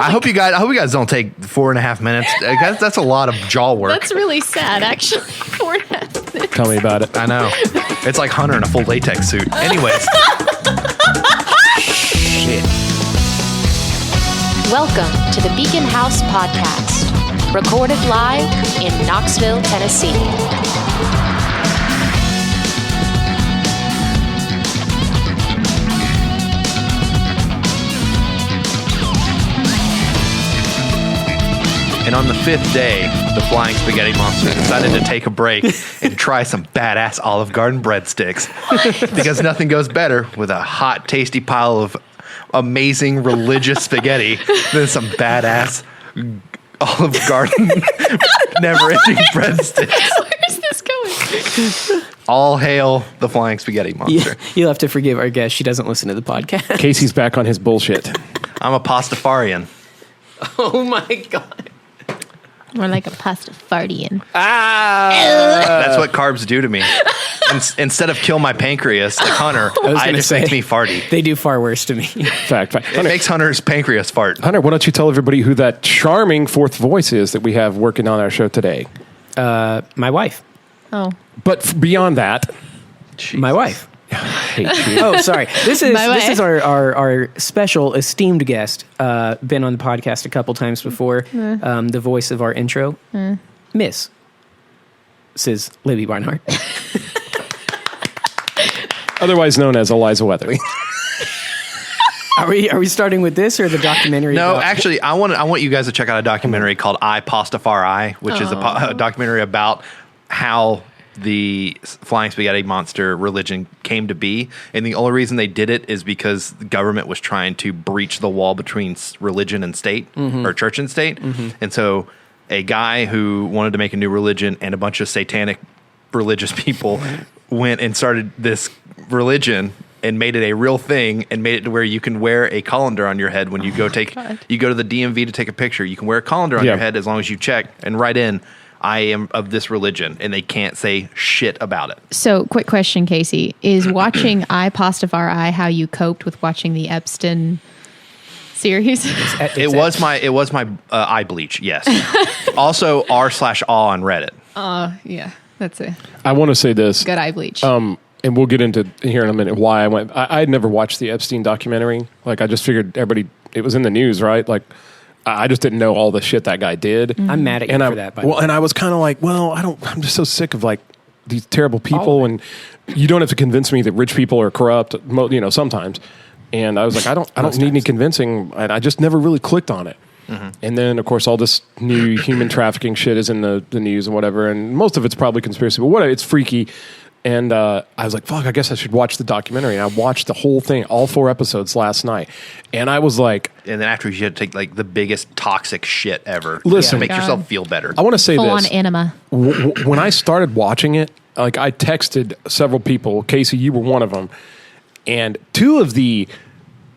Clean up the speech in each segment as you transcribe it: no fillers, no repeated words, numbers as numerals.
I hope you guys don't take 4.5 minutes. That's a lot of jaw work. That's really sad, actually. 4.5 minutes. Tell me about it. I know. It's like Hunter in a full latex suit. Anyways. Shit. Welcome to the Beacon House Podcast, recorded live in Knoxville, Tennessee. And on the 5th day, the Flying Spaghetti Monster decided to take a break and try some badass Olive Garden breadsticks. Because nothing goes better with a hot, tasty pile of amazing religious spaghetti than some badass Olive Garden never-ending breadsticks. Where's this going? All hail the Flying Spaghetti Monster. You'll have to forgive our guest. She doesn't listen to the podcast. Casey's back on his bullshit. I'm a pastafarian. Oh my God. More like a Pastafardian. That's what carbs do to me. Instead of kill my pancreas, like Hunter, it just makes me farty. They do far worse to me. Fact. It makes Hunter's pancreas fart. Hunter, why don't you tell everybody who that charming fourth voice is that we have working on our show today? My wife. Oh. But beyond that, My wife. I hate you. Oh, sorry. This My wife. is our special esteemed guest. Been on the podcast a couple times before. The voice of our intro, Miss Libby Barnhart. Otherwise known as Eliza Weathers. Are we starting with this or the documentary? No, about- actually, I want you guys to check out a documentary called I Pastafari, which is a documentary about how the Flying Spaghetti Monster religion came to be. And the only reason they did it is because the government was trying to breach the wall between religion and state, or church and state. And so a guy who wanted to make a new religion and a bunch of satanic religious people went and started this religion and made it a real thing and made it to where you can wear a colander on your head when you go you go to the DMV to take a picture. You can wear a colander on your head as long as you check and write in, I am of this religion, and they can't say shit about it. So, quick question, Casey. Is watching I Pastafari how you coped with watching the Epstein series? It was my eye bleach, yes. Also, r/aw on Reddit. Yeah, that's a I want to say this. good eye bleach. And we'll get into here in a minute why I went. I had never watched the Epstein documentary. Like, I just figured it was in the news, right? Like, I just didn't know all the shit that guy did. I'm mad at you for that. By the way. And I was kind of like, I'm just so sick of like these terrible people, and you don't have to convince me that rich people are corrupt. Sometimes. And I was like, I don't need any convincing. And I just never really clicked on it. And then, of course, all this new human trafficking shit is in the news and whatever. And most of it's probably conspiracy, but whatever, it's freaky. And I was like, fuck, I guess I should watch the documentary. And I watched the whole thing, all 4 episodes last night. And I was like... And then after you had to take like the biggest toxic shit ever. Listen. To make yourself feel better. I want to say Full this. on enema. When I started watching it, like I texted several people. Casey, you were one of them. And 2 of the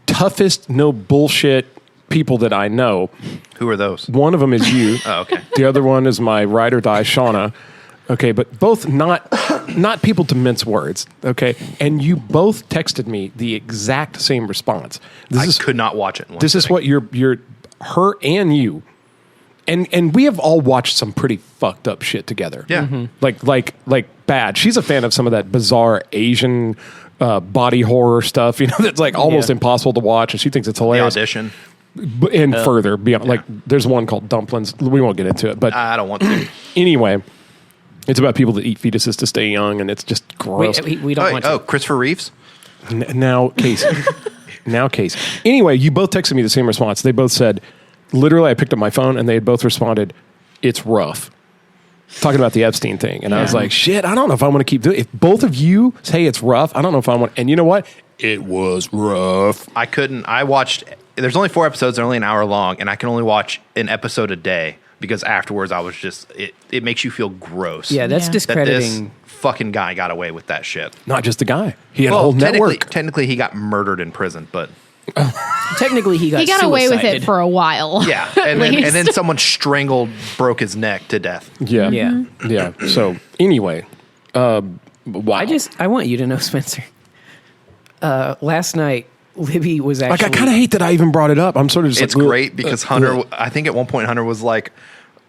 toughest, no bullshit people that I know. Who are those? One of them is you. Oh, okay. The other one is my ride or die, Shauna. Okay, but both not people to mince words. Okay, and you both texted me the exact same response. I could not watch it. This is what you're her and you, and we have all watched some pretty fucked up shit together. Yeah, like bad. She's a fan of some of that bizarre Asian body horror stuff. That's like almost impossible to watch, and she thinks it's The hilarious. Audition. And further beyond, like there's one called Dumplings. We won't get into it, but I don't want to. Anyway. It's about people that eat fetuses to stay young, and it's just gross. We don't want to. Oh, Christopher Reeves? Now, Casey. Anyway, you both texted me the same response. They both said, literally, I picked up my phone, and they had both responded, it's rough. Talking about the Epstein thing. And I was like, shit, I don't know if I want to keep doing it. If both of you say it's rough, I don't know if I want. And you know what? It was rough. I watched, there's only 4 episodes, they're only an hour long, and I can only watch an episode a day. Because afterwards, I was just, it makes you feel gross. Yeah, that's Yeah. discrediting. That this fucking guy got away with that shit. Not just the guy. He had a whole network. Technically, he got murdered in prison, but... Technically, he got away with it suicided. for a while. Yeah, and then someone broke his neck to death. Yeah. Yeah. So, anyway. Wow. I want you to know, Spencer. Last night, Libby was actually... Like, I kind of hate that I even brought it up. I'm sort of just It's great because Hunter, I think at one point Hunter was like,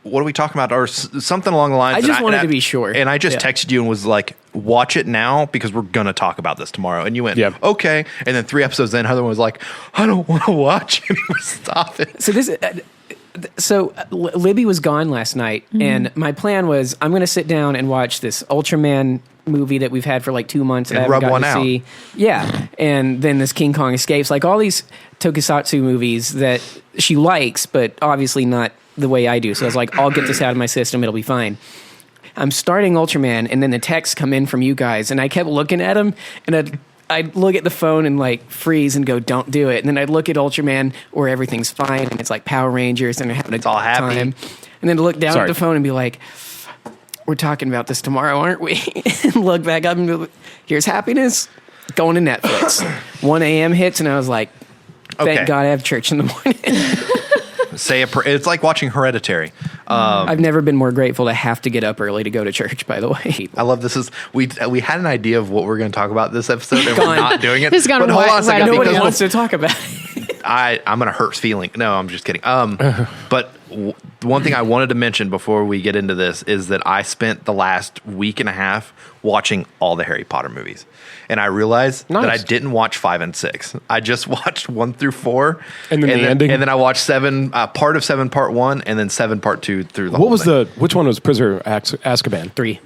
what are we talking about? Or something along the lines. I just wanted to be sure. And I just texted you and was like, watch it now because we're going to talk about this tomorrow. And you went, okay. And then 3 episodes in, Heather was like, I don't want to watch it. Stop it. So Libby was gone last night, and my plan was I'm going to sit down and watch this Ultraman movie that we've had for like 2 months. And I haven't rub gotten one to out. see. Yeah, and then this King Kong Escapes, like all these tokusatsu movies that she likes, but obviously not the way I do. So I was like, I'll get this out of my system. It'll be fine. I'm starting Ultraman, and then the texts come in from you guys, and I kept looking at them, and I'd look at the phone and like freeze and go, don't do it. And then I'd look at Ultraman where everything's fine and it's like Power Rangers and they're having a good time. And then look down at the phone and be like, we're talking about this tomorrow, aren't we? And look back up and be like, here's happiness going to Netflix. 1 a.m. hits and I was like, thank God I have church in the morning. Say a prayer. It's like watching Hereditary. I've never been more grateful to have to get up early to go to church, by the way. I love this. We had an idea of what we're going to talk about this episode, and we're not doing it. This is gone but hold on a second. Nobody wants to talk about it. I'm going to hurt feeling. No, I'm just kidding. But one thing I wanted to mention before we get into this is that I spent the last week and a half watching all the Harry Potter movies. And I realized that I didn't watch 5 and 6. I just watched 1 through 4. And then the ending? And then I watched 7, part of 7 part 1, and then 7 part 2 through the whole thing. Which one was Prisoner of Azkaban? 3.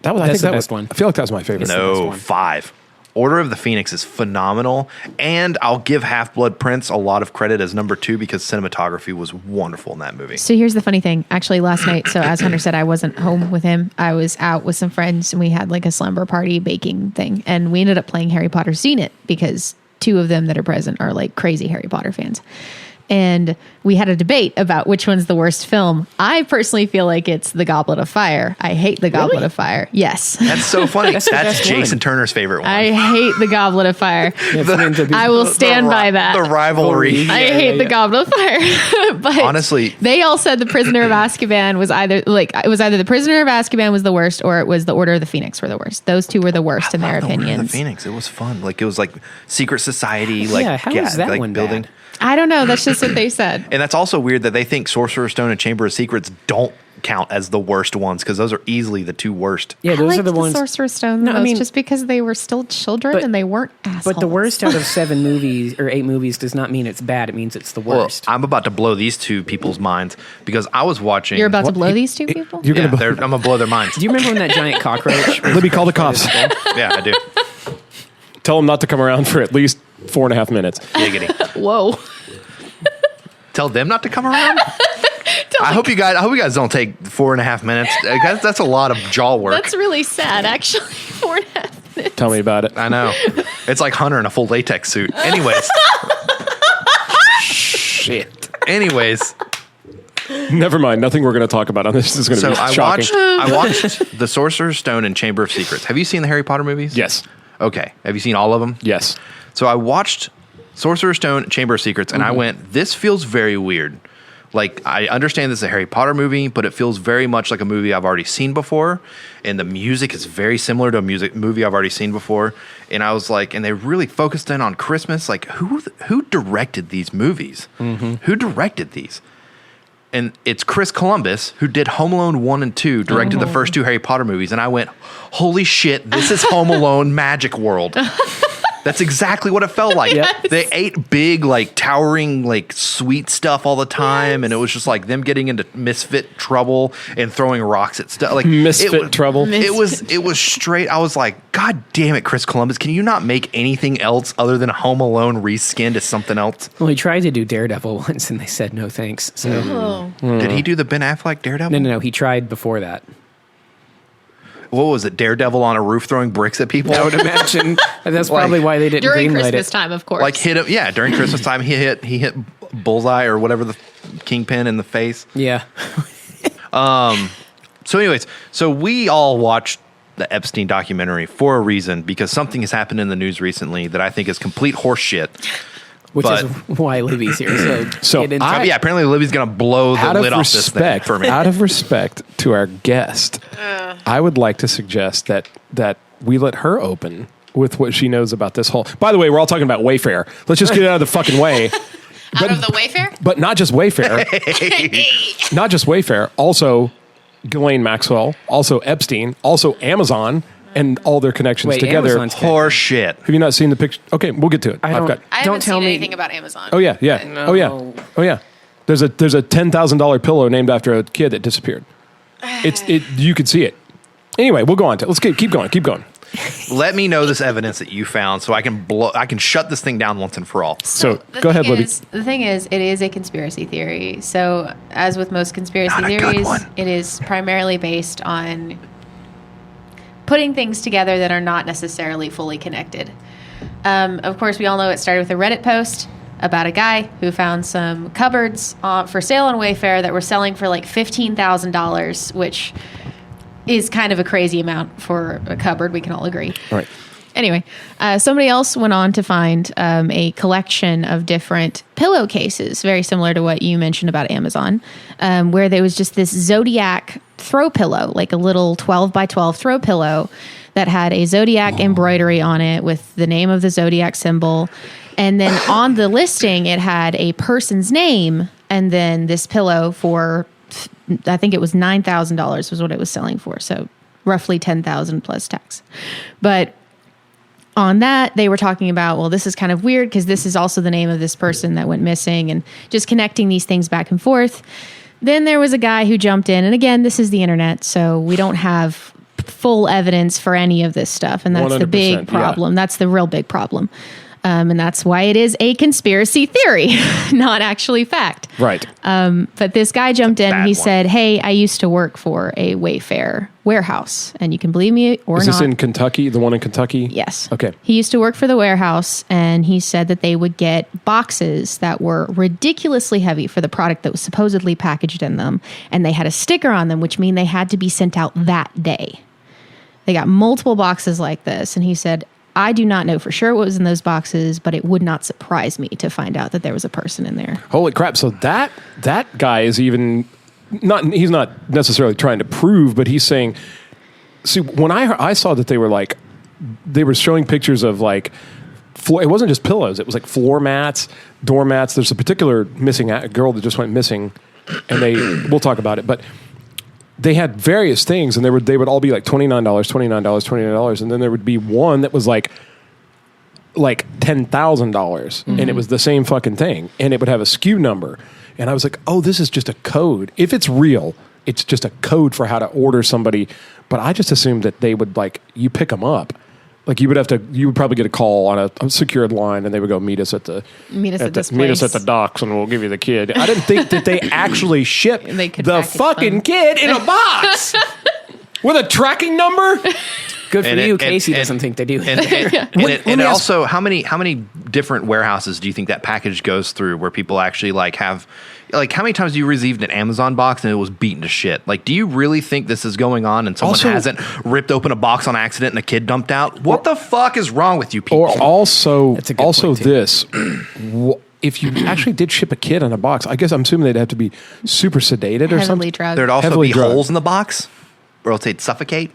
That was, That's the best one. I feel like that was my favorite. No, 5. Order of the Phoenix is phenomenal, and I'll give Half-Blood Prince a lot of credit as number 2 because cinematography was wonderful in that movie. So here's the funny thing. Actually, last night, so as Hunter said, I wasn't home with him. I was out with some friends, and we had like a slumber party baking thing, and we ended up playing Harry Potter Seen It because 2 of them that are present are like crazy Harry Potter fans. And we had a debate about which one's the worst film. I personally feel like it's The Goblet of Fire. I hate The Goblet of Fire. Yes. That's so funny. That's the best Jason one. Turner's favorite one. I hate The Goblet of Fire. I will stand by that. The rivalry. I hate The Goblet of Fire. But honestly, they all said The Prisoner of Azkaban was either The Prisoner of Azkaban was the worst or it was The Order of the Phoenix were the worst. Those 2 were the worst in their opinions. The Order of the Phoenix. It was fun. Like it was like secret society. Like how is that like one building. bad? I don't know. That's just what they said. And that's also weird that they think Sorcerer's Stone and Chamber of Secrets don't count as the worst ones because those are easily the 2 worst. Yeah, those are the ones. Sorcerer's Stone the most just because they were still children and they weren't assholes. But the worst out of 7 movies or 8 movies does not mean it's bad. It means it's the worst. Well, I'm about to blow these 2 people's minds because I was watching. You're about to blow these 2 people? You're I'm going to blow their minds. Do you remember when that giant cockroach? Libby, call the cops. Yeah, I do. Tell them not to come around for at least 4.5 minutes. Giggity. Whoa. Tell them not to come around? I hope you guys don't take 4.5 minutes. That's a lot of jaw work. That's really sad, actually. 4.5 minutes. Tell me about it. I know. It's like Hunter in a full latex suit. Anyways. Shit. Anyways. Never mind. Nothing we're going to talk about on this is going to be shocking. I watched The Sorcerer's Stone and Chamber of Secrets. Have you seen the Harry Potter movies? Yes. Okay. Have you seen all of them? Yes. So I watched Sorcerer's Stone, Chamber of Secrets, and I went, this feels very weird. Like, I understand this is a Harry Potter movie, but it feels very much like a movie I've already seen before, and the music is very similar to a movie I've already seen before. And I was like, and they really focused in on Christmas. Like, who directed these movies? Who directed these? And it's Chris Columbus, who did Home Alone 1 and 2, directed the first 2 Harry Potter movies. And I went, holy shit, this is Home Alone Magic World. That's exactly what it felt like. Yes. They ate big, like, towering, like, sweet stuff all the time, and it was just like them getting into misfit trouble and throwing rocks at stuff. Like trouble. It was straight. I was like, God damn it, Chris Columbus! Can you not make anything else other than Home Alone reskinned as something else? Well, he tried to do Daredevil once, and they said no thanks. So Did he do the Ben Affleck Daredevil? No. He tried before that. What was it? Daredevil on a roof throwing bricks at people? I would imagine that's probably why they didn't during greenlight Christmas it. time, of course. Like hit him, yeah. During Christmas time, he hit Bullseye or whatever the Kingpin in the face. Yeah. So, anyways, we all watched the Epstein documentary for a reason because something has happened in the news recently that I think is complete horse shit. Which is why Libby's here. So apparently Libby's going to blow the lid off this thing for me. Out of respect to our guest, I would like to suggest that we let her open with what she knows about this whole. By the way, we're all talking about Wayfair. Let's just get it out of the fucking way. Out of the Wayfair? But not just Wayfair. Not just Wayfair. Also, Ghislaine Maxwell. Also, Epstein. Also, Amazon. And all their connections together. Amazon's Horse shit. Have you not seen the picture? Okay, we'll get to it. I haven't Don't tell seen me anything about Amazon. Oh yeah. No. Oh yeah. There's a $10,000 pillow named after a kid that disappeared. You could see it. Anyway, we'll go on to it. Let's keep going. Let me know this evidence that you found so I can shut this thing down once and for all. So The go ahead, thing Libby. The thing is, it is a conspiracy theory. So, as with most conspiracy Not a good theories, one. it is primarily based on putting things together that are not necessarily fully connected. Of course, we all know it started with a Reddit post about a guy who found some cupboards for sale on Wayfair that were selling for like $15,000, which is kind of a crazy amount for a cupboard. We can all agree. Right. Anyway, somebody else went on to find a collection of different pillowcases, very similar to what you mentioned about Amazon, where there was just this Zodiac throw pillow, like a little 12 by 12 throw pillow that had a Zodiac embroidery on it with the name of the Zodiac symbol. And then on the listing, it had a person's name, and then this pillow for, I think it was $9,000 was what it was selling for. So roughly $10,000 plus tax. But on that, they were talking about, well, this is kind of weird because this is also the name of this person that went missing, and just connecting these things back and forth. Then there was a guy who jumped in, and again, this is the internet, so we don't have full evidence for any of this stuff, and that's the big problem. Yeah. That's the real big problem. And that's why it is a conspiracy theory, not actually fact. Right. But this guy jumped in and he said, hey, I used to work for a Wayfair warehouse. And you can believe me or not. Is this in Kentucky? The one in Kentucky? Yes. Okay. He used to work for the warehouse, and he said that they would get boxes that were ridiculously heavy for the product that was supposedly packaged in them. And they had a sticker on them, which mean they had to be sent out that day. They got multiple boxes like this. And he said, I do not know for sure what was in those boxes, but it would not surprise me to find out that there was a person in there. Holy crap. So that guy is even he's not necessarily trying to prove, but he's saying, see, when I saw that they were showing pictures of like, it wasn't just pillows. It was like floor mats, doormats. There's a particular missing girl that just went missing, and we'll talk about it, but they had various things, and they would all be like $29, and then there would be one that was like $10,000, and it was the same fucking thing, and it would have a SKU number, and I was like, oh, this is just a code. If it's real, it's just a code for how to order somebody. But I just assumed that they would you pick them up. Like you would probably get a call on a secured line, and they would go meet us at the docks, and we'll give you the kid. I didn't think that they actually shipped the fucking kid in a box with a tracking number. Good for you. Casey doesn't think they do. And also, how many different warehouses do you think that package goes through where people actually have? Like, how many times do you received an Amazon box and it was beaten to shit? Like, do you really think this is going on and someone hasn't ripped open a box on accident and a kid dumped out? What the fuck is wrong with you people? Or also this, if you actually did ship a kid in a box, I guess I'm assuming they'd have to be super sedated or something. Drugged. There'd also be holes in the box, or else they'd suffocate.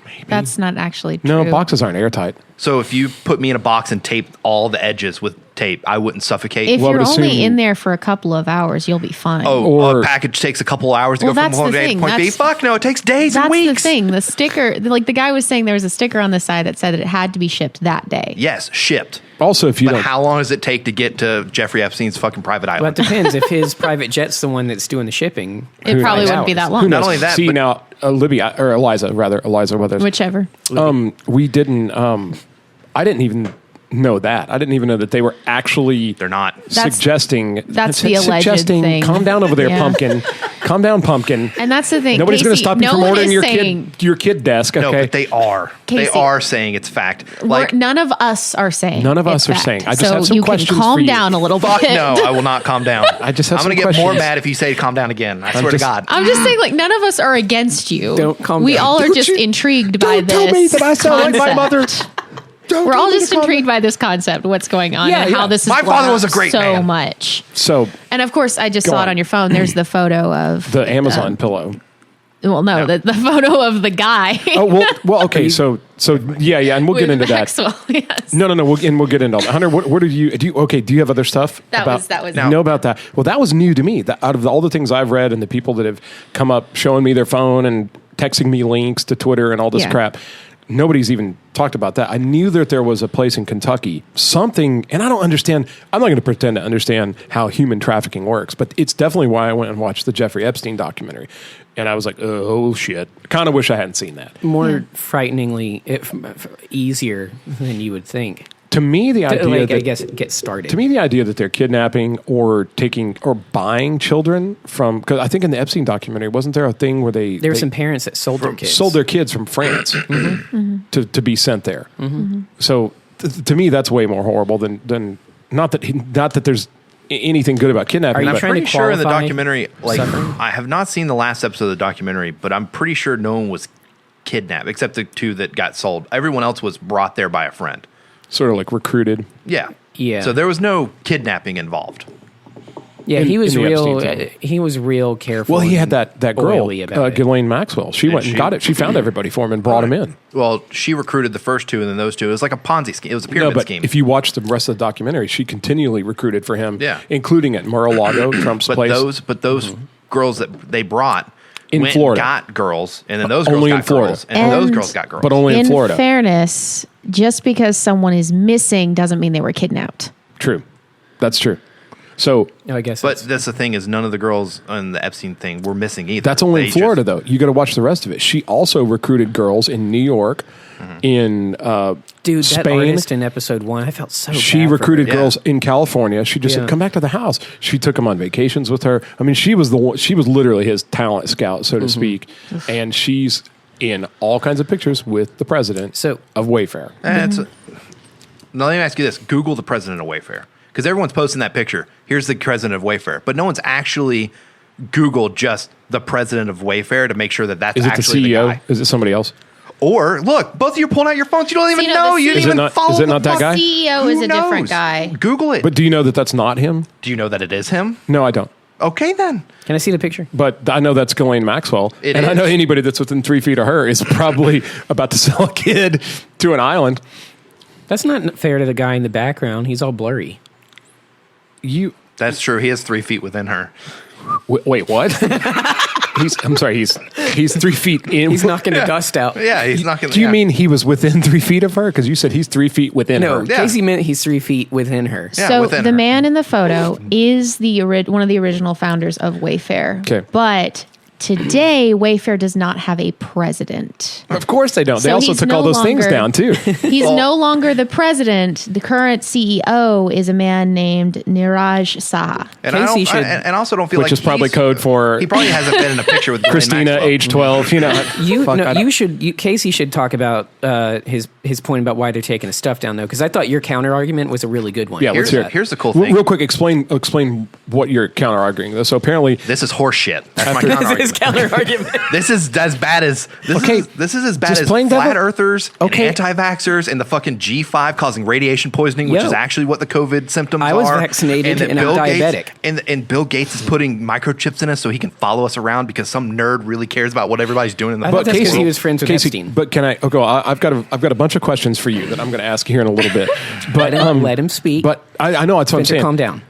Maybe. That's not actually true. No, boxes aren't airtight. So if you put me in a box and taped all the edges with tape, I wouldn't suffocate? If you're only in there for a couple of hours, you'll be fine. A package takes a couple of hours to go from point A to point B. Fuck no, it takes days and weeks. That's the thing. The sticker, like the guy was saying, there was a sticker on the side that said that it had to be shipped that day. Yes, shipped. Also, how long does it take to get to Jeffrey Epstein's fucking private island? Well, it depends. If his private jet's the one that's doing the shipping, it probably wouldn't be that long. Not only that, see now, Eliza Weathers. Whichever. We didn't. I didn't even know that. I didn't even know that they were actually. They're not suggesting. That's the alleged thing. Calm down over there, pumpkin. Calm down, pumpkin. And that's the thing. Nobody's going to stop you from ordering your kid desk. Okay, no, but they are. Casey, they are saying it's fact. Like none of us are saying. None of us are saying. I just have some questions for you. Calm down a little bit. Fuck no, I will not calm down. I just have. I'm going to get more mad if you say calm down again. I swear to God. I'm just saying, like, none of us are against you. Don't calm down. We all are just intrigued by this. Don't tell me that I sound like my mother. We're all just intrigued by this concept, what's going on, and how this is my father was a great so man. much. So, and of course, I just saw it on your phone. There's the photo of the Amazon pillow. Well, no, the photo of the guy. well, okay. So yeah, and we'll get into Maxwell, that. Yes. No. We'll get into all that. Hunter, what do you do you have other stuff? That was you know about that. Well, that was new to me. That out of all the things I've read and the people that have come up showing me their phone and texting me links to Twitter and all this crap, nobody's even talked about that. I knew that there was a place in Kentucky, something, and I don't understand. I'm not going to pretend to understand how human trafficking works, but it's definitely why I went and watched the Jeffrey Epstein documentary. And I was like, oh, shit. Kind of wish I hadn't seen that. More frighteningly easier than you would think. To me, the idea I guess get started. To me, the idea that they're kidnapping or taking or buying children from, because I think in the Epstein documentary, wasn't there a thing where there were some parents that sold their kids from France to be sent there. So to me, that's way more horrible than not that there's anything good about kidnapping. Are you I'm trying pretty to sure in the qualify documentary, like suffering? I have not seen the last episode of the documentary, but I'm pretty sure no one was kidnapped except the two that got sold. Everyone else was brought there by a friend. Sort of like recruited. Yeah. Yeah. So there was no kidnapping involved. Yeah, he was in the real. Epstein He was real careful. Well, he had that girl, oily about it. Ghislaine Maxwell. She went and got it. She found everybody for him and brought him in. Well, she recruited the first two and then those two. It was like a Ponzi scheme. It was a pyramid But scheme. if you watch the rest of the documentary, she continually recruited for him, including at Mar-a-Lago, Trump's place. Those girls that they brought In went Florida. and got girls, and then those girls Only got in Florida. girls, and those girls got girls. But only in Florida. fairness, just because someone is missing doesn't mean they were kidnapped. True. That's true. So No, I guess. But that's the thing is none of the girls on the Epstein thing were missing either. that's only They in Florida, just- though. You got to watch the rest of it. She also recruited girls in New York, in dude, that Spain. artist in episode 1, I felt so. She bad for recruited her. girls in California. She just Yeah. said, "Come back to the house." She took them on vacations with her. I mean, she was she was literally his talent scout, so to speak. And she's in all kinds of pictures with the president of Wayfair. Now let me ask you this: Google the president of Wayfair, because everyone's posting that picture. Here's the president of Wayfair, but no one's actually Googled just the president of Wayfair to make sure that that's Is it the actually the CEO? guy. Is it somebody else? Or look, both of you are pulling out your phones. You don't even See, no, know. the You didn't Is it even not- follow. is it the not that fuck- guy? CEO Who is a different knows? guy. Google it. But do you know that that's not him? Do you know that it is him? No, I don't. Okay, then. Can I see the picture? But I know that's Ghislaine Maxwell. It and I is. know anybody that's within 3 feet of her is probably about to sell a kid to an island. That's not fair to the guy in the background. He's all blurry. That's true. He has 3 feet within her. Wait, what? I'm sorry. He's 3 feet in. He's knocking the dust out. Yeah, he's knocking. Do you mean he was within 3 feet of her? Because you said he's 3 feet within No, her. Yeah. Casey meant he's 3 feet within her. Yeah, So within the her. man in the photo is one of the original founders of Wayfair. Okay. But today, Wayfair does not have a president. Of course they don't. They So also he's took no all those things longer- down too. He's no longer the president. The current CEO is a man named Niraj Saha. And I Casey don't, should- and I also don't feel Which like is probably he's- code for He probably hasn't been in a picture with Ghislaine Christina, Maxwell. age 12. You know, Casey should talk about his point about why they're taking the stuff down though, because I thought your counter argument was a really good one. Yeah, let's hear it. Here's the cool thing. Real quick, explain what you're counter arguing. So apparently, This is horse shit. That's my After- counter His argument. counter argument. This is as bad as this is as bad just as playing flat devil- earthers, Okay. and anti-vaxxers, and the fucking G5 causing radiation poisoning, which Yo. is actually what the COVID symptoms are. I was vaccinated that and I'm Bill diabetic. Gates, and Bill Gates is putting microchips in us so he can follow us around because some nerd really cares about what everybody's doing in the I thought book. that's because Casey- he was friends with Casey, Epstein. but can I? Okay, I've got a bunch of questions for you that I'm going to ask here in a little bit. But Let him speak. But I know that's what I'm Spencer, saying. calm down.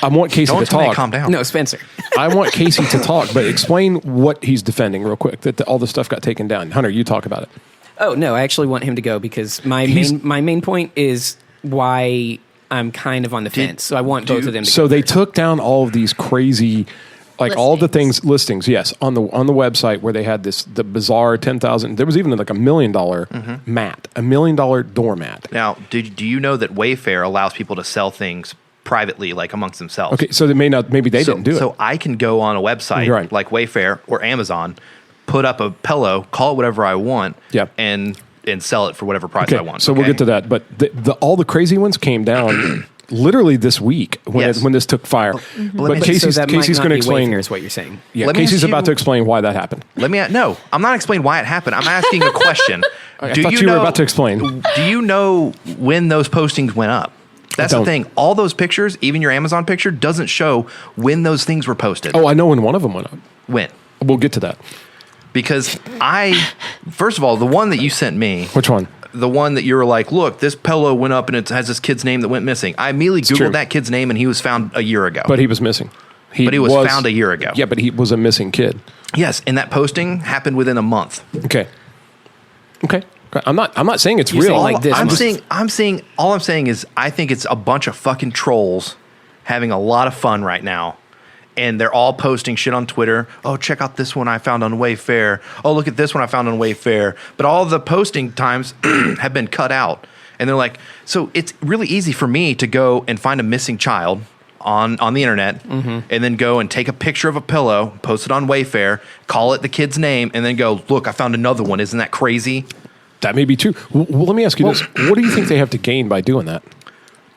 I want Casey Don't to tell me to talk. calm down. No, Spencer. I want Casey to talk, but explain what he's defending real quick. That all this stuff got taken down. Hunter, you talk about it. Oh no, I actually want him to go because my main point is why I'm kind of on the fence. So I want both of them to So go they first. took down all of these crazy, like all the Listings. things listings. Yes, on the website where they had the bizarre 10,000. There was even like $1 million mat, $1 million doormat. Now, do you know that Wayfair allows people to sell things privately, like amongst themselves? Okay, so maybe they didn't do it. So I can go on a website Right. like Wayfair or Amazon, put up a pillow, call it whatever I want, Yeah. and sell it for whatever price I want. So we'll okay? get to that. But all the crazy ones came down literally this week when Yes. when this took fire. But Casey's so that Casey's might going to not be explain. Wayfair is what you're saying. Yeah, Let me Casey's ask about you- to explain why that happened. No, I'm not explaining why it happened. I'm asking a question. I thought you were about to explain. Do you know when those postings went up? That's the don't. thing. All those pictures, even your Amazon picture, doesn't show when those things were posted. Oh, I know when one of them went up. When? We'll get to that. Because first of all, the one that you sent me. Which one? The one that you were like, look, this pillow went up and it has this kid's name that went missing. I immediately Googled that kid's name and he was found a year ago. But he was missing. He was found a year ago. Yeah, but he was a missing kid. Yes, and that posting happened within a month. Okay. I'm not saying it's You're real. saying like this. All I'm saying is I think it's a bunch of fucking trolls having a lot of fun right now. And they're all posting shit on Twitter. Oh, check out this one I found on Wayfair. Oh, look at this one I found on Wayfair. But all the posting times have been cut out. And they're like, so it's really easy for me to go and find a missing child on the internet and then go and take a picture of a pillow, post it on Wayfair, call it the kid's name, and then go, look, I found another one. Isn't that crazy? That may be true. Well, let me ask you this. What do you think they have to gain by doing that?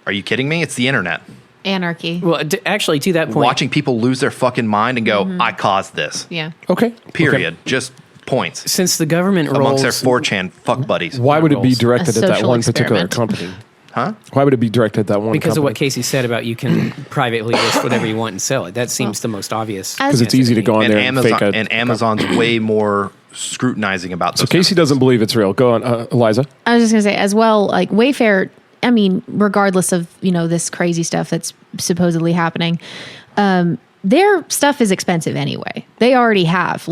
Are you kidding me? It's the internet. Anarchy. Well, actually, to that point, Watching people lose their fucking mind and go, I caused this. Yeah. Okay. Period. Okay. Just points. since the government Amongst rolls, their 4chan fuck buddies. Why would it be directed A at that social one particular experiment. company? Huh? Why would it be directed at that one because of what company? Casey said about you can privately list whatever you want and sell it. That seems the most obvious. Because it's easy to go on And there and fake Amazon's way more scrutinizing about So those Casey doesn't believe it's real. Go on, Eliza. I was just gonna say as well, like Wayfair. I mean, regardless of this crazy stuff that's supposedly happening, their stuff is expensive anyway. They already have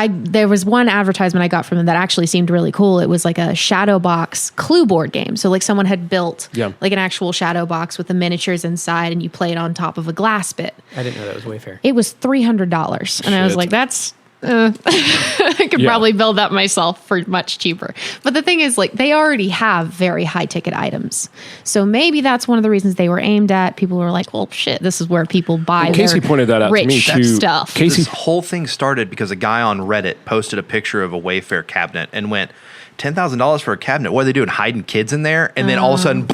there was one advertisement I got from them that actually seemed really cool. It was like a shadow box clue board game. So like someone had built like an actual shadow box with the miniatures inside, and you play it on top of a glass bit. I didn't know that was Wayfair. It was $300, and I was like, that's. I could Yeah. probably build that myself for much cheaper. But the thing is, like, they already have very high ticket items. So maybe that's one of the reasons they were aimed at. People were like, well, shit, this is where people buy Well, Casey their pointed that out to rich me, too. stuff. Casey- This whole thing started because a guy on Reddit posted a picture of a Wayfair cabinet and went, $10,000 for a cabinet? What are they doing, hiding kids in there? And then all of a sudden,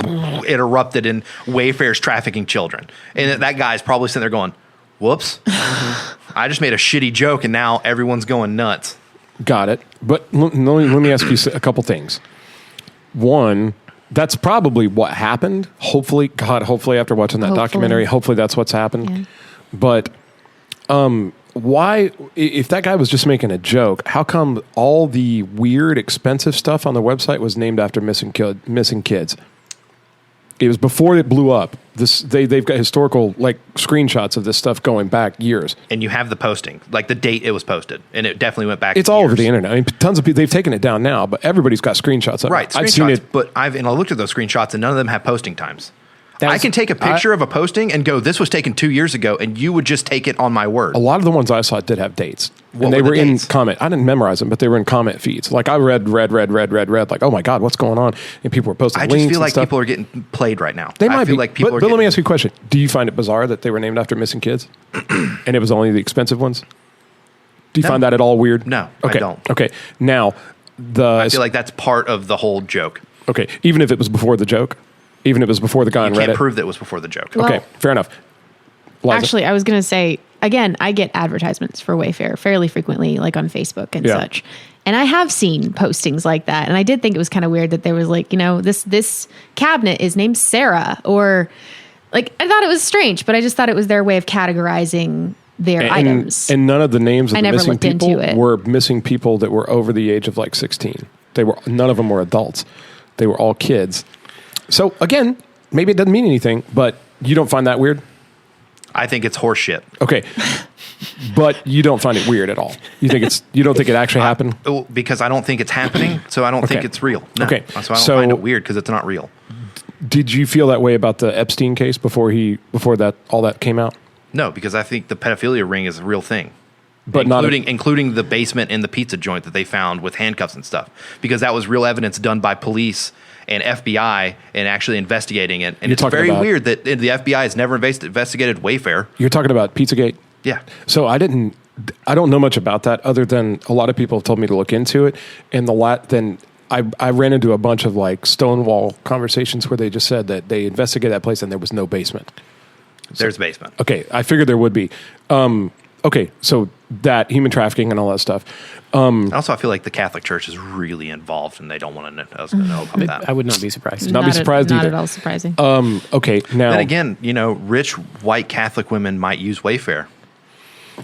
it erupted in Wayfair's trafficking children. And that guy's probably sitting there going, whoops, I just made a shitty joke and now everyone's going nuts. Got it. But let me ask you a couple things. One, that's probably what happened. Hopefully after watching that documentary, hopefully that's what's happened. Yeah. But why, if that guy was just making a joke, how come all the weird, expensive stuff on the website was named after missing kids? It was before it blew up. They've got historical screenshots of this stuff going back years. And you have the posting, like the date it was posted, and it definitely went back. It's all over the internet. I mean, tons of people, they've taken it down now, but everybody's got screenshots of it. Right, I've seen it. But I looked at those screenshots, and none of them have posting times. I can take a picture of a posting and go, this was taken 2 years ago, and you would just take it on my word. A lot of the ones I saw did have dates. What And they were were the in dates? comment. I didn't memorize them, but they were in comment feeds. Like I read, like, oh my God, what's going on? And people were posting I links just feel and like stuff. people are getting played right now. They might I feel be. like people but are let me getting- ask you a question. Do you find it bizarre that they were named after missing kids? And it was only the expensive ones? Do you No. find that at all weird? No, I okay. don't. Okay. Now, I feel like that's part of the whole joke. okay, even if it was before the joke, even if it was before the guy on You can't Reddit. prove that it was before the joke. Well, Okay, fair enough. Liza. Actually, I was going to say, again, I get advertisements for Wayfair fairly frequently, like on Facebook and Yeah. such. And I have seen postings like that. And I did think it was kind of weird that there was like, this cabinet is named Sarah, or like, I thought it was strange, but I just thought it was their way of categorizing their items. And none of the names of I the never missing looked into people it. were missing people that were over the age of 16. None of them were adults. They were all kids. So again, maybe it doesn't mean anything, but you don't find that weird? I think it's horseshit. Okay. But you don't find it weird at all. You don't think it actually happened? Because I don't think it's happening, so I don't think Okay. it's real. No. Okay. So I don't So- find it weird because it's not real. Did you feel that way about the Epstein case before that all that came out? No, because I think the pedophilia ring is a real thing. But including the basement and the pizza joint that they found with handcuffs and stuff, because that was real evidence done by police and FBI and actually investigating it. And You're it's talking very about- weird that the FBI has never investigated Wayfair. You're talking about Pizzagate? Yeah. So I don't know much about that other than a lot of people have told me to look into it. And then I ran into a bunch of Stonewall conversations where they just said that they investigated that place and there was no basement. There's a basement. Okay, I figured there would be. Okay, so that human trafficking and all that stuff. Also, I feel like the Catholic Church is really involved, and they don't want us to know about that. I would not be surprised. Not be surprised not either. at all surprising. Okay, now Then again, rich white Catholic women might use Wayfair.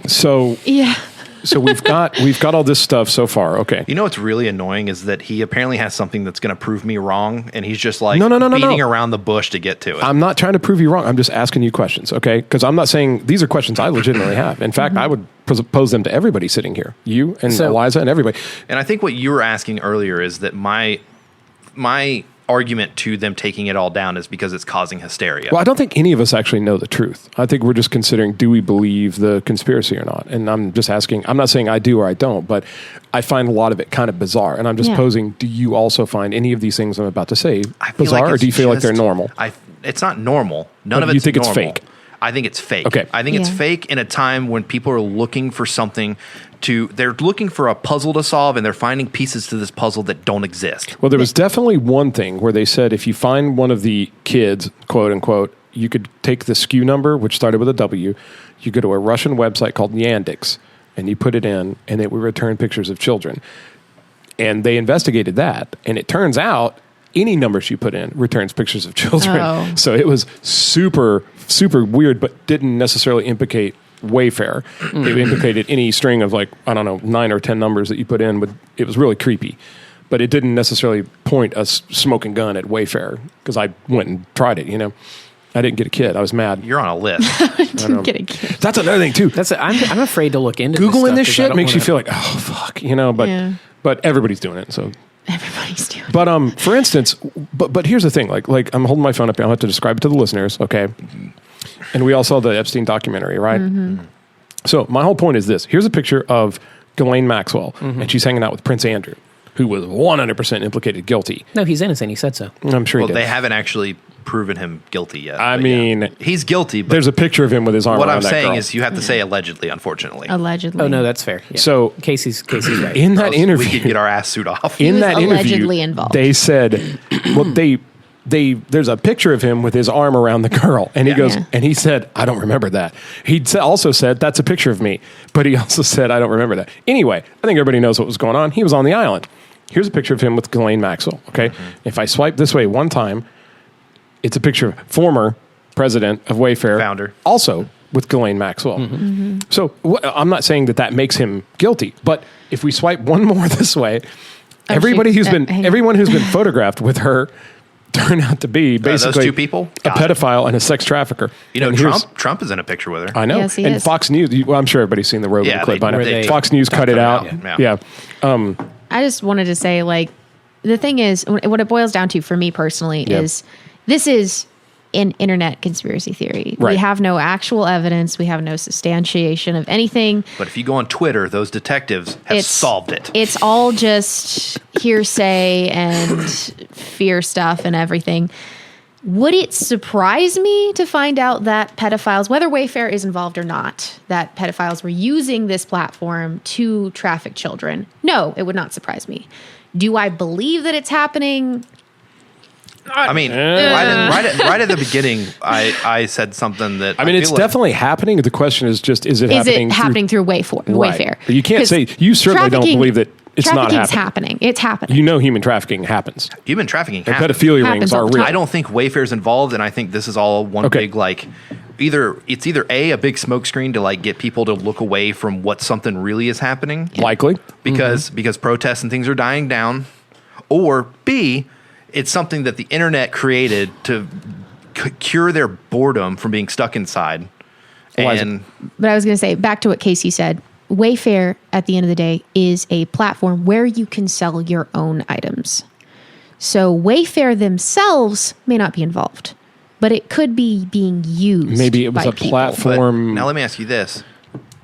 so yeah. So we've got all this stuff so far. Okay. You know what's really annoying is that he apparently has something that's going to prove me wrong, and he's just like No. beating around the bush to get to it. I'm not trying to prove you wrong. I'm just asking you questions, okay? Because I'm not saying these are questions I legitimately have. In fact, I would pose them to everybody sitting here, you and Eliza and everybody. And I think what you were asking earlier is that my argument to them taking it all down is because it's causing hysteria. Well, I don't think any of us actually know the truth. I think we're just considering, do we believe the conspiracy or not? And I'm just asking, I'm not saying I do or I don't, but I find a lot of it kind of bizarre. And I'm just posing, do you also find any of these things I'm about to say bizarre, or do you feel like they're normal? It's not normal. None of it's You think normal. it's fake? I think it's fake. Okay. I think it's fake in a time when people are looking for something they're looking for a puzzle to solve, and they're finding pieces to this puzzle that don't exist. Well, there was definitely one thing where they said if you find one of the kids, quote unquote, you could take the SKU number, which started with a W, you go to a Russian website called Yandex, and you put it in, and it would return pictures of children. And they investigated that, and it turns out any number she put in returns pictures of children. Oh. So it was super, super weird, but didn't necessarily implicate Wayfair. It implicated any string of 9 or 10 numbers that you put in. It was really creepy. But it didn't necessarily point a smoking gun at Wayfair, because I went and tried it, I didn't get a kid. I was mad. You're on a list. Didn't get a kid. That's another thing, too. I'm afraid to look into Googling this stuff, shit makes you feel like, oh, fuck, but everybody's doing it, so... Everybody's doing it. But for instance, but here's the thing, like I'm holding my phone up here. I'll have to describe it to the listeners, okay? And we all saw the Epstein documentary, right? Mm-hmm. So my whole point is this. Here's a picture of Ghislaine Maxwell, and she's hanging out with Prince Andrew, who was 100% implicated guilty. No, he's innocent. He said so. I'm sure he did. They haven't actually proven him guilty yet. I mean... He's guilty, but... There's a picture of him with his arm What around I'm that saying girl. is you have to say allegedly, unfortunately. Allegedly. Oh, no, that's fair. Yeah. So... Casey's right. In that interview... We could get our ass suit off. In was that interview, allegedly involved. they said... Well, there's a picture of him with his arm around the girl, and he goes, and he said, I don't remember that. He also said, that's a picture of me, but he also said, I don't remember that. Anyway, I think everybody knows what was going on. He was on the island. Here's a picture of him with Ghislaine Maxwell, okay? Mm-hmm. If I swipe this way one time, it's a picture of former president of Wayfair. Founder. Also with Ghislaine Maxwell. Mm-hmm. Mm-hmm. So I'm not saying that makes him guilty, but if we swipe one more this way, everyone who's been photographed with her turn out to be basically those two people? a pedophile and a sex trafficker. Trump is in a picture with her. I know. Yes, he and is. Fox News, I'm sure everybody's seen the Rogan clip by now. Fox News cut it out. Yeah. I just wanted to say, the thing is, what it boils down to for me personally is this is an internet conspiracy theory. Right. We have no actual evidence. We have no substantiation of anything. But if you go on Twitter, those detectives have solved it. It's all just hearsay and fear stuff and everything. Would it surprise me to find out that pedophiles, whether Wayfair is involved or not, that pedophiles were using this platform to traffic children? No, it would not surprise me. Do I believe that it's happening? I mean, right at the beginning, I said something that it's definitely happening. The question is just, is it happening through Wayfair? But you can't say, you certainly don't believe that it's not happening. It's happening. Human trafficking happens. Human trafficking and happens. pedophilia rings are real. I don't think Wayfair's involved, and I think this is all one big, either a big smokescreen to get people to look away from what something really is happening. Likely. Because protests and things are dying down. Or B, it's something that the internet created to cure their boredom from being stuck inside. But I was going to say, back to what Casey said, Wayfair, at the end of the day, is a platform where you can sell your own items. So Wayfair themselves may not be involved, but it could be being used. Maybe it was a platform. But now let me ask you this.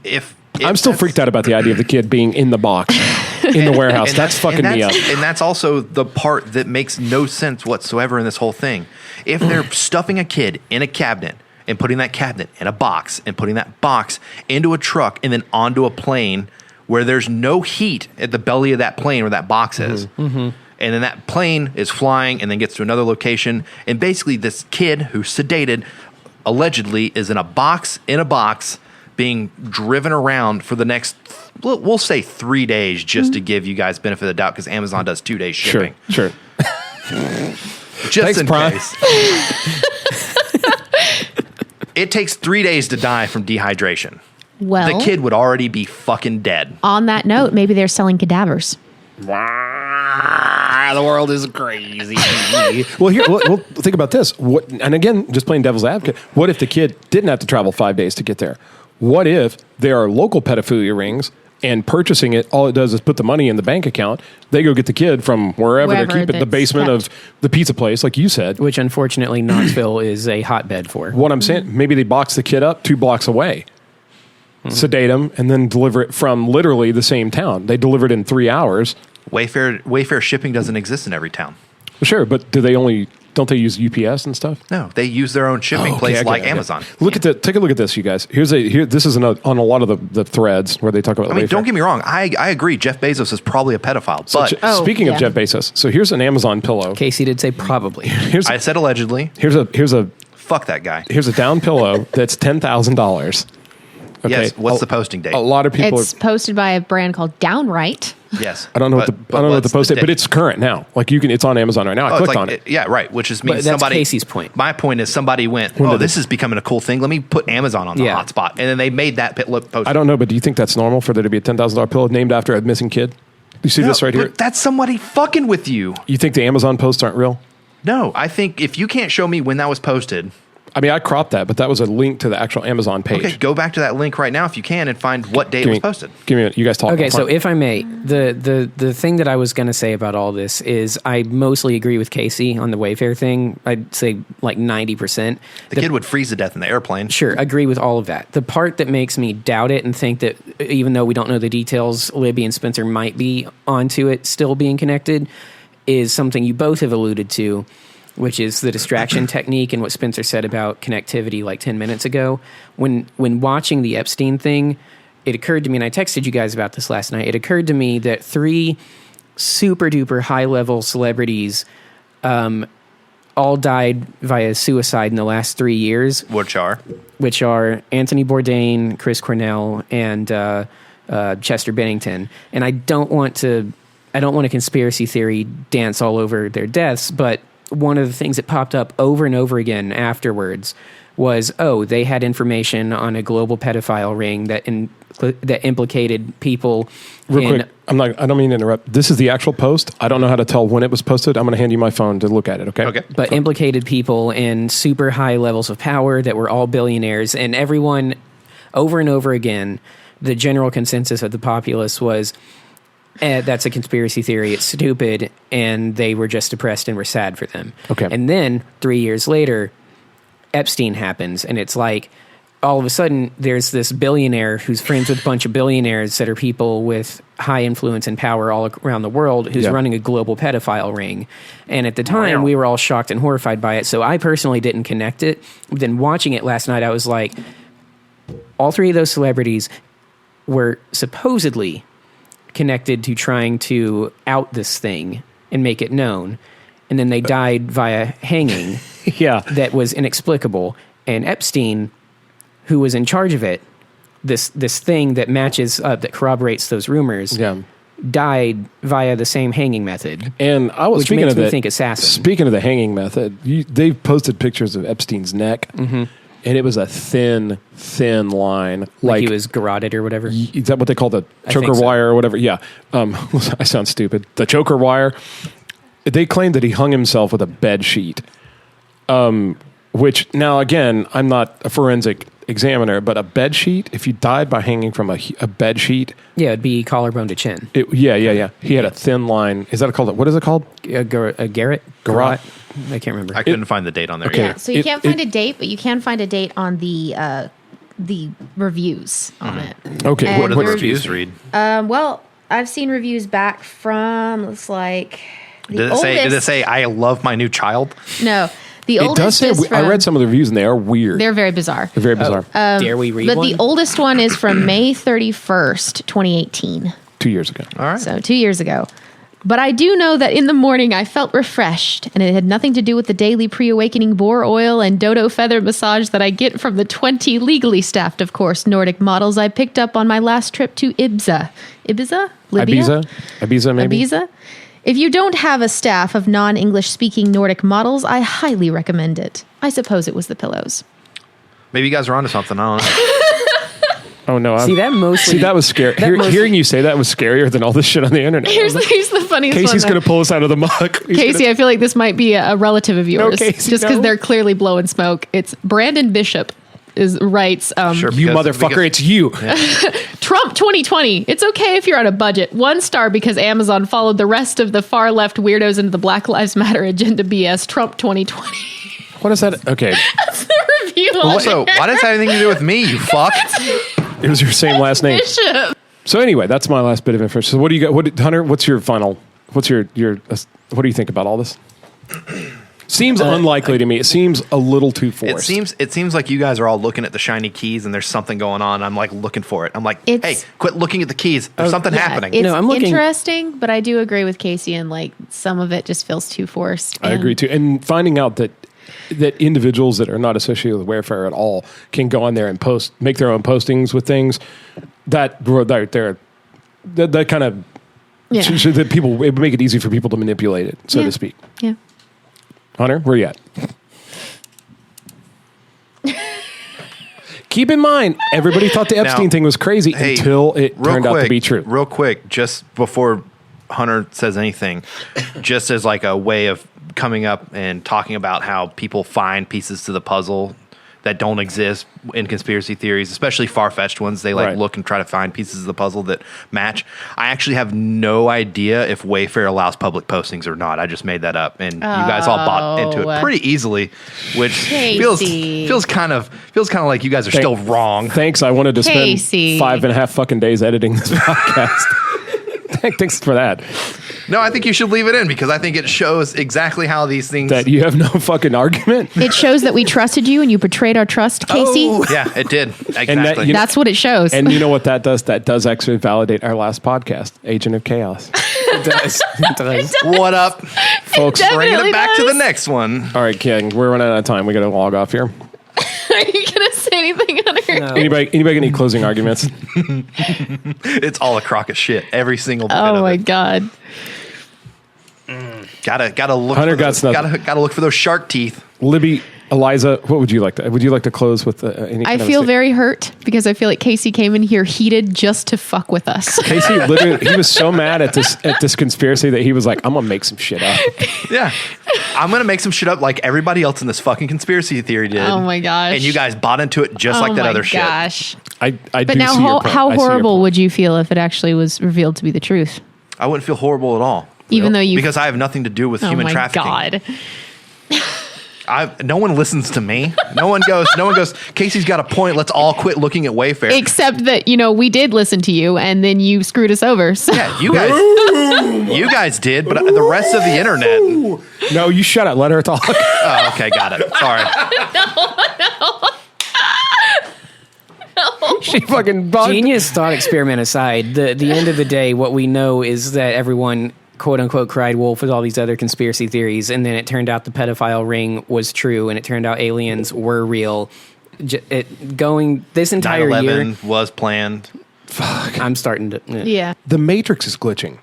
If I'm still freaked out about the idea of the kid being in the box in the warehouse. That's fucking me up. And that's also the part that makes no sense whatsoever in this whole thing. If they're stuffing a kid in a cabinet and putting that cabinet in a box and putting that box into a truck and then onto a plane where there's no heat at the belly of that plane where that box is, and then that plane is flying and then gets to another location, and basically this kid who's sedated allegedly is in a box being driven around for the next, we'll say 3 days, just to give you guys benefit of the doubt, because Amazon does 2 days shipping. Sure. Just in case. It takes 3 days to die from dehydration. Well, the kid would already be fucking dead. On that note, maybe they're selling cadavers. The world is crazy. well, think about this. And again, just playing devil's advocate, what if the kid didn't have to travel 5 days to get there? What if there are local pedophilia rings and purchasing it, all it does is put the money in the bank account. They go get the kid from wherever they're keeping, the basement of the pizza place, like you said. Which, unfortunately, Knoxville is a hotbed for. What I'm saying, maybe they box the kid up 2 blocks away, sedate him, and then deliver it from literally the same town. They deliver it in 3 hours. Wayfair shipping doesn't exist in every town. Sure, but don't they use UPS and stuff? No, they use their own shipping place like Amazon. Take a look at this, you guys. This is on a lot of the threads where they talk about. I mean, don't get me wrong. I agree. Jeff Bezos is probably a pedophile. But speaking of Jeff Bezos, so here's an Amazon pillow. Casey did say probably. I said allegedly. Here's a fuck that guy. Here's a down pillow that's $10,000. Okay. Yes. What's the posting date? A lot of people. It's posted by a brand called Downright. Yes. I don't know what the post date, but it's current now. Like it's on Amazon right now. I clicked on it. Yeah, right. Which is means that's somebody. Casey's point. My point is somebody went, this is becoming a cool thing. Let me put Amazon on the hotspot, and then they made that post. I don't know, but do you think that's normal for there to be a $10,000 pillow named after a missing kid? You see this right here? That's somebody fucking with you. You think the Amazon posts aren't real? No, I think if you can't show me when that was posted. I mean, I cropped that, but that was a link to the actual Amazon page. Okay, go back to that link right now if you can and find what date it was posted. Give me a minute. You guys talk. Okay, so if I may, the thing that I was going to say about all this is I mostly agree with Casey on the Wayfair thing. I'd say like 90%. The kid would freeze to death in the airplane. Sure, agree with all of that. The part that makes me doubt it and think that even though we don't know the details, Libby and Spencer might be onto it still being connected is something you both have alluded to, which is the distraction technique and what Spencer said about connectivity like 10 minutes ago. When watching the Epstein thing, it occurred to me, and I texted you guys about this last night, it occurred to me that 3 super-duper high-level celebrities all died via suicide in the last 3 years. Which are Anthony Bourdain, Chris Cornell, and Chester Bennington. And I don't want a conspiracy theory dance all over their deaths, but one of the things that popped up over and over again afterwards was, they had information on a global pedophile ring that implicated people. Real quick, I don't mean to interrupt. This is the actual post. I don't know how to tell when it was posted. I'm going to hand you my phone to look at it. Okay. Okay. But implicated people in super high levels of power that were all billionaires, and everyone over and over again, the general consensus of the populace was, that's a conspiracy theory. It's stupid, and they were just depressed and were sad for them. Okay. And then 3 years later, Epstein happens, and it's like all of a sudden there's this billionaire who's friends with a bunch of billionaires that are people with high influence and power all around the world who's running a global pedophile ring. And at the time, we were all shocked and horrified by it. So I personally didn't connect it. Then watching it last night, I was like, all 3 of those celebrities were supposedly connected to trying to out this thing and make it known, and then they died via hanging. That was inexplicable. And Epstein, who was in charge of it, this thing that matches that corroborates those rumors, died via the same hanging method. And I was speaking of that, think assassin. Speaking of the hanging method, they posted pictures of Epstein's neck. Mm-hmm. And it was a thin line. Like he was garroted or whatever? Is that what they call the choker wire or whatever? Yeah. I sound stupid. The choker wire. They claimed that he hung himself with a bed sheet. Which, now again, I'm not a forensic examiner, but a bed sheet, if you died by hanging from a bed sheet. Yeah, it'd be collarbone to chin. Yeah. He had a thin line. Is that called? What is it called? A garrote? Garrote. I can't remember. I couldn't find the date on there. Okay. Yeah, so you can't find a date, but you can find a date on the reviews on it. Okay. And What do the reviews read? Well, I've seen reviews back from, looks like... Did it say, I love my new child? No. The It oldest does say, is from, I read some of the reviews and they are weird. They're very bizarre. They're very bizarre. Dare we read But one? the oldest one is from May 31st, 2018. 2 years ago. All right. So 2 years ago. But I do know that in the morning I felt refreshed, and it had nothing to do with the daily pre-awakening boar oil and dodo feather massage that I get from the 20 legally staffed, of course, Nordic models I picked up on my last trip to Ibiza. Ibiza? Libya? Ibiza, maybe? Ibiza? If you don't have a staff of non-English speaking Nordic models, I highly recommend it. I suppose it was the pillows. Maybe you guys are onto something. I don't know. Oh no! See, that mostly. See, that was scary. Hearing you say that was scarier than all this shit on the internet. Here's the funniest Casey's one. going to pull us out of the muck. Casey, I feel like this might be a relative of yours, Casey, just because no. they're clearly blowing smoke. It's Brandon Bishop writes, Sure, You because- motherfucker, it's you. Trump 2020. It's okay if you're on a budget. 1 star because Amazon followed the rest of the far left weirdos into the Black Lives Matter agenda BS. Trump 2020. What is that? Okay. That's the review. on Also, there. why does that have anything to do with me, you fuck? It was your same last name. Bishop. So anyway, that's my last bit of information. So what do you got? Hunter, what's your final, what do you think about all this? Seems unlikely to me. It seems a little too forced. It seems like you guys are all looking at the shiny keys and there's something going on. I'm like looking for it. I'm like, hey, quit looking at the keys. There's something happening. It's No, I'm looking- interesting, but I do agree with Casey, and like some of it just feels too forced. I agree too. And finding out that individuals that are not associated with Wayfair at all can go on there and make their own postings with things that kind of Yeah. that people, it would make it easy for people to manipulate it, so to speak. Yeah. Hunter, where you at? Keep in mind, everybody thought the Epstein Now, thing was crazy until it turned out to be true. Real quick, just before Hunter says anything, just as like a way of coming up and talking about how people find pieces to the puzzle that don't exist in conspiracy theories, especially far-fetched ones. They Right. look and try to find pieces of the puzzle that match. I actually have no idea if Wayfair allows public postings or not. I just made that up, and you guys all bought into it pretty easily, which feels kind of like you guys are still wrong. Thanks. I wanted to spend Casey. 5.5 fucking days editing this podcast. Thanks for that. No, I think you should leave it in because I think it shows exactly how these things. That you have no fucking argument. It shows that we trusted you and you betrayed our trust, Casey. Yeah, it did exactly. And that, That's what it shows. And you know what that does? That does actually validate our last podcast, Agent of Chaos. It does. It does. What up, Folks, bringing Definitely it back to does. the next one. all right, King, we're running out of time. We got to log off here. Are you gonna say anything, Hunter? No. Anybody got any closing arguments? It's all a crock of shit. Every single bit Oh of my it. god. Gotta look. Hunter for got those, nothing. gotta look for those shark teeth. Libby, Eliza, what would you like to? Would you like to close with any? I kind of feel a- very hurt because I feel like Casey came in here heated just to fuck with us. Casey literally, he was so mad at this conspiracy that he was like, "I'm gonna make some shit up." Yeah, I'm gonna make some shit up like everybody else in this fucking conspiracy theory did. Oh my gosh. And you guys bought into it just like that other shit. Gosh. I But do now, see your point. how I see your horrible point. would you feel if it actually was revealed to be the truth? I wouldn't feel horrible at all. Even though you, Because I have nothing to do with oh human my trafficking. god, No one listens to me. No one goes, Casey's got a point. Let's all quit looking at Wayfair. except that we did listen to you, and then you screwed us over. So. Yeah, you guys did, but the rest of the internet. No, you shut up. Let her talk. Oh, okay, got it. Sorry. She fucking bugged. Genius thought experiment aside, the end of the day, what we know is that everyone quote unquote cried wolf with all these other conspiracy theories, and then it turned out the pedophile ring was true, and it turned out aliens were real. This entire 9/11 year, was planned. I'm starting to. Yeah. The Matrix is glitching.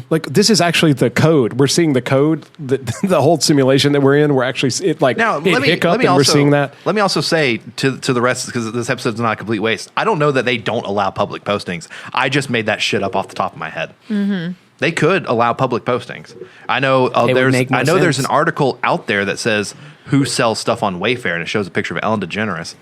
Like this is actually the code. We're seeing the code. The whole simulation that we're in. We're actually it hiccup, and we're seeing that. Let me also say to the rest, because this episode's not a complete waste. I don't know that they don't allow public postings. I just made that shit up off the top of my head. Mm-hmm. They could allow public postings. I know there's an article out there that says who sells stuff on Wayfair, and it shows a picture of Ellen DeGeneres.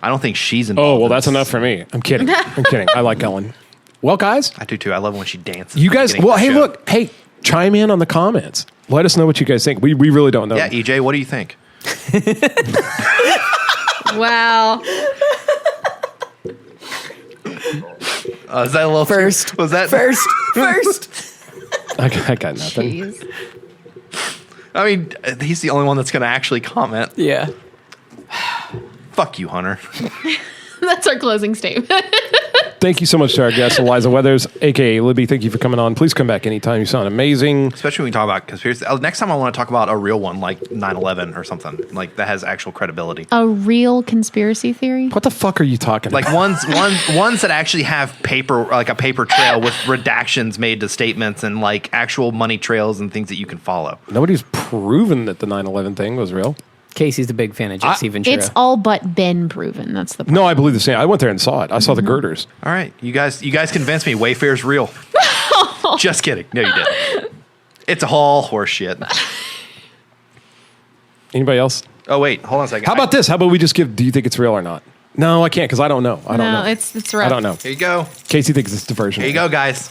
I don't think she's involved. Oh well, in that's this. enough for me. I'm kidding. I'm kidding. I like Ellen. Well, guys, I do too. I love when she dances. you at the guys. beginning Well, of the hey, show. look. Hey, chime in on the comments. Let us know what you guys think. We really don't know. Yeah, EJ, what do you think? Wow. Is that a little First. Was that First. I got nothing. Jeez. I mean, he's the only one that's going to actually comment. Yeah. Fuck you, Hunter. That's our closing statement. Thank you so much to our guest, Eliza Weathers, aka Libby. Thank you for coming on. Please come back anytime. You sound amazing. Especially when we talk about conspiracy. Next time I want to talk about a real one, like 9/11 or something, like that has actual credibility. A real conspiracy theory? What the fuck are you talking Like about? ones that actually have paper, like a paper trail with redactions made to statements and like actual money trails and things that you can follow. Nobody's proven that the 9/11 thing was real. Casey's the big fan of Jesse Ventura. It's all but been proven. That's the problem. No, I believe the same. I went there and saw it. I saw the girders. All right, you guys convinced me. Wayfair's real. Just kidding. No, you didn't. It's all horse shit. Anybody else? Oh wait, hold on a second. How about this? How about we just give? Do you think it's real or not? No, I can't because I don't know. I don't know. It's rough. I don't know. Here you go. Casey thinks it's diversion. Here you go, guys.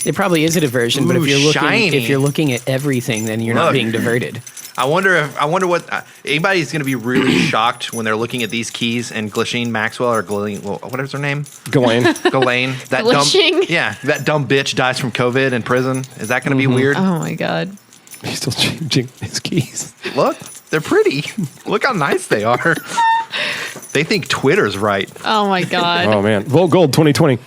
It probably is a diversion, but Ooh, if you're looking at everything, then you're not Look. being diverted. I wonder what anybody's going to be really shocked when they're looking at these keys and Ghislaine Maxwell or Ghislaine, whatever's her name, Ghislaine. Ghislaine. That dumb bitch dies from COVID in prison. Is that going to be weird? Oh my god. He's still changing his keys. Look, they're pretty. Look how nice they are. They think Twitter's right. Oh my god. Oh man, Volt Gold 2020.